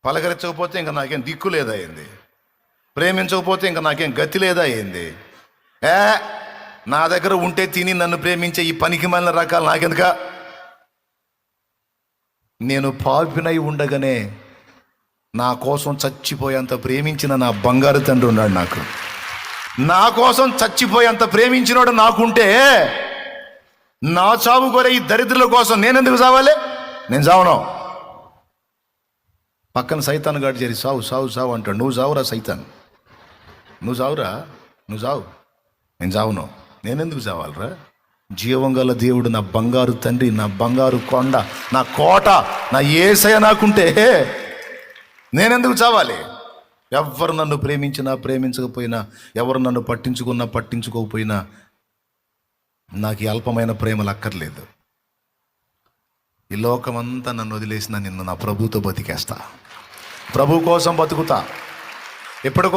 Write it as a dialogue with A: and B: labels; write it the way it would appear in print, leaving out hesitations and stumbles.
A: పలకరించకపోతే ఇంకా నాకేం దిక్కు లేదా అయింది, ప్రేమించకపోతే ఇంకా నాకేం గతి లేదా అయింది. నా దగ్గర ఉంటే తిని నన్ను ప్రేమించే ఈ పనికి మాలిన రకాలు నాకెందుక? నేను పాపినై ఉండగానే నా కోసం చచ్చిపోయేంత ప్రేమించిన నా బంగారు తండ్రి ఉన్నాడు నాకు. నా కోసం చచ్చిపోయేంత ప్రేమించినోడు నాకుంటే నా చావు కోరే ఈ దరిద్రుల కోసం నేనెందుకు చావాలి? నేను చావను. పక్కన సైతాన్ గాడు చేరి సావు సావు సావు అంటాడు. నువ్వు చావురా సైతాన్, నువ్వు చావురా, నువ్వు చావు. నేను చావును. నేనెందుకు చావాలరా? జీవం గల దేవుడు, నా బంగారు తండ్రి, నా బంగారు కొండ, నా కోట, నా యేసయ్య నాకుంటే నేనెందుకు చావాలి? ఎవరు నన్ను ప్రేమించినా ప్రేమించకపోయినా, ఎవరు నన్ను పట్టించుకున్నా పట్టించుకోకపోయినా నాకు ఈ అల్పమైన ప్రేమలు అక్కర్లేదు. ఈ లోకమంతా నన్ను వదిలేసిన నిన్ను నా ప్రభుతో బతికేస్తా. ప్రభు కోసం బతుకుతా. ఎప్పుడు